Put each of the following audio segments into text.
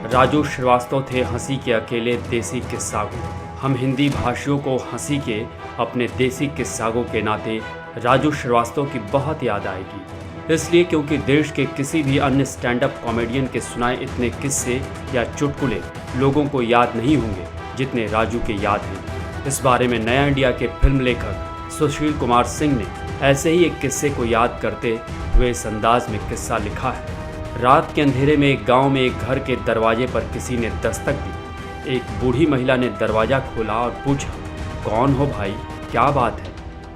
राजू श्रीवास्तव थे हंसी के अकेले देसी किस्सागो। हम हिंदी भाषियों को हंसी के अपने देसी किस्सागो के नाते राजू श्रीवास्तव की बहुत याद आएगी। इसलिए क्योंकि देश के किसी भी अन्य स्टैंड अप कॉमेडियन के सुनाए इतने किस्से या चुटकुले लोगों को याद नहीं होंगे जितने राजू के याद हैं। इस बारे में नया इंडिया के फिल्म लेखक सुशील कुमार सिंह ने ऐसे ही एक किस्से को याद करते हुए इस अंदाज में किस्सा लिखा है। रात के अंधेरे में एक गांव में एक घर के दरवाजे पर किसी ने दस्तक दी। एक बूढ़ी महिला ने दरवाज़ा खोला और पूछा, कौन हो भाई, क्या बात है?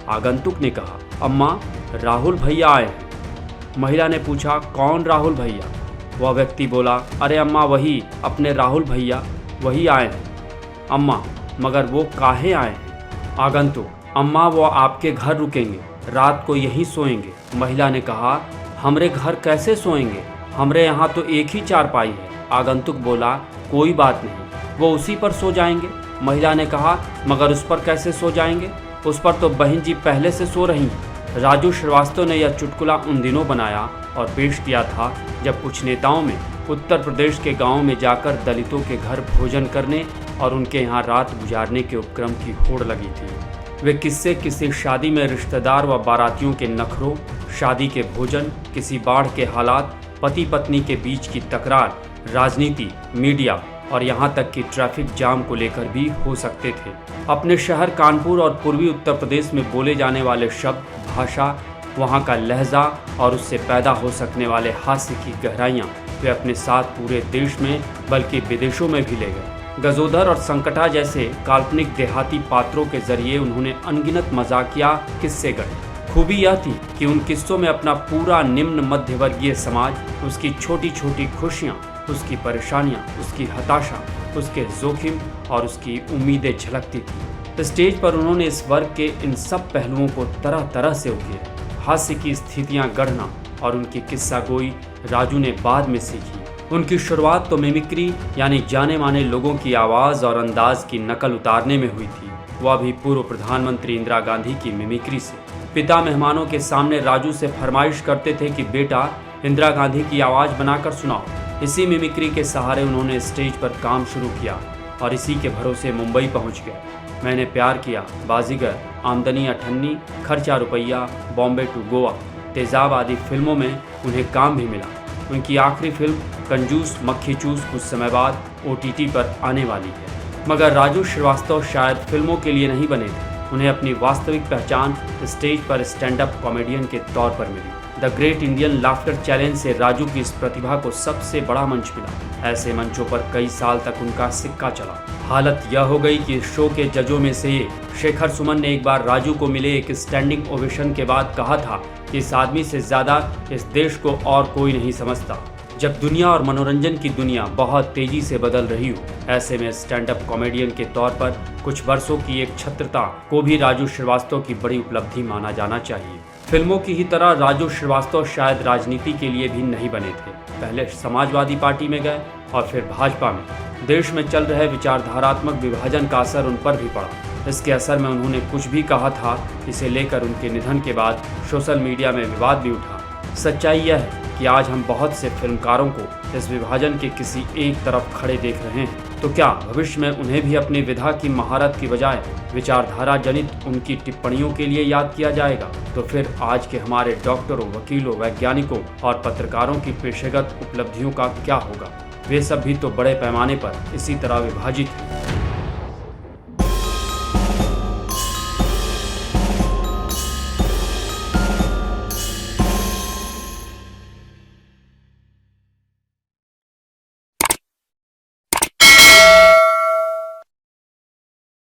आगंतुक ने कहा, अम्मा राहुल भैया आए हैं। महिला ने पूछा, कौन राहुल भैया? वह व्यक्ति बोला, अरे अम्मा वही अपने राहुल भैया, वही आए हैं। अम्मा मगर वो काहे आए हैं? आगंतुक, अम्मा वो आपके घर रुकेंगे, रात को यहीं सोएंगे। महिला ने कहा, हमरे घर कैसे सोएंगे, हमरे यहाँ तो एक ही चारपाई है। आगंतुक बोला, कोई बात नहीं, वो उसी पर सो जाएंगे। महिला ने कहा, मगर उस पर कैसे सो जाएंगे, उस पर तो बहन जी पहले से सो रही हैं। राजू श्रीवास्तव ने यह चुटकुला उन दिनों बनाया और पेश किया था जब कुछ नेताओं में उत्तर प्रदेश के गाँव में जाकर दलितों के घर भोजन करने और उनके यहाँ रात गुजारने के उपक्रम की होड़ लगी थी। वे किस्से किसी शादी में रिश्तेदार व बारातियों के नखरों, शादी के भोजन, किसी बाढ़ के हालात, पति पत्नी के बीच की तकरार, राजनीति, मीडिया और यहाँ तक कि ट्रैफिक जाम को लेकर भी हो सकते थे। अपने शहर कानपुर और पूर्वी उत्तर प्रदेश में बोले जाने वाले शब्द, भाषा, वहाँ का लहजा और उससे पैदा हो सकने वाले हास्य की गहराइयाँ वे अपने साथ पूरे देश में बल्कि विदेशों में भी ले गए। गजोदर और संकटा जैसे काल्पनिक देहाती पात्रों के जरिए उन्होंने अनगिनत मजाकिया किस्से गढ़े। खूबी यह थी कि उन किस्सों में अपना पूरा निम्न मध्यवर्गीय समाज, उसकी छोटी छोटी खुशियाँ, उसकी परेशानियाँ, उसकी हताशा, उसके जोखिम और उसकी उम्मीदें झलकती थी। स्टेज पर उन्होंने इस वर्ग के इन सब पहलुओं को तरह तरह से उकेरा। हास्य की स्थितियाँ गढ़ना और उनकी किस्सा गोई राजू ने बाद में सीखी। उनकी शुरुआत तो मिमिक्री यानी जाने माने लोगों की आवाज़ और अंदाज की नकल उतारने में हुई थी, वह भी पूर्व प्रधानमंत्री इंदिरा गांधी की मिमिक्री से। पिता मेहमानों के सामने राजू से फरमाइश करते थे कि बेटा इंदिरा गांधी की आवाज़ बनाकर सुनाओ। इसी मिमिक्री के सहारे उन्होंने स्टेज पर काम शुरू किया और इसी के भरोसे मुंबई पहुंच गए। मैंने प्यार किया, बाजीगर, आमदनी अठन्नी, खर्चा रुपया, बॉम्बे टू गोवा, तेजाब आदि फिल्मों में उन्हें काम भी मिला। उनकी आखिरी फिल्म कंजूस मक्खी चूस कुछ समय बाद OTT पर आने वाली है। मगर राजू श्रीवास्तव शायद फिल्मों के लिए नहीं बने थे। उन्हें अपनी वास्तविक पहचान स्टेज पर स्टैंड अप कॉमेडियन के तौर पर मिली। The great Indian laughter challenge से राजू की इस प्रतिभा को सबसे बड़ा मंच मिला। ऐसे मंचों पर कई साल तक उनका सिक्का चला। हालत यह हो गई कि इस शो के जजों में से शेखर सुमन ने एक बार राजू को मिले एक स्टैंडिंग ओवेशन के बाद कहा था कि इस आदमी से ज़्यादा इस देश को और कोई नहीं समझता। जब दुनिया और मनोरंजन की दुनिया बहुत तेजी से बदल रही हो, ऐसे में स्टैंड अप कॉमेडियन के तौर पर कुछ वर्षों की एक छत्रता को भी राजू श्रीवास्तव की बड़ी उपलब्धि माना जाना चाहिए। फिल्मों की ही तरह राजू श्रीवास्तव शायद राजनीति के लिए भी नहीं बने थे। पहले समाजवादी पार्टी में गए और फिर भाजपा में। देश में चल रहे विचारधारात्मक विभाजन का असर उन पर भी पड़ा। इसके असर में उन्होंने कुछ भी कहा था, इसे लेकर उनके निधन के बाद सोशल मीडिया में विवाद भी उठा। सच्चाई यह है कि आज हम बहुत से फिल्मकारों को इस विभाजन के किसी एक तरफ खड़े देख रहे हैं। तो क्या भविष्य में उन्हें भी अपनी विधा की महारत की बजाय विचारधारा जनित उनकी टिप्पणियों के लिए याद किया जाएगा? तो फिर आज के हमारे डॉक्टरों, वकीलों, वैज्ञानिकों और पत्रकारों की पेशेगत उपलब्धियों का क्या होगा? वे सब भी तो बड़े पैमाने पर इसी तरह विभाजित हैं।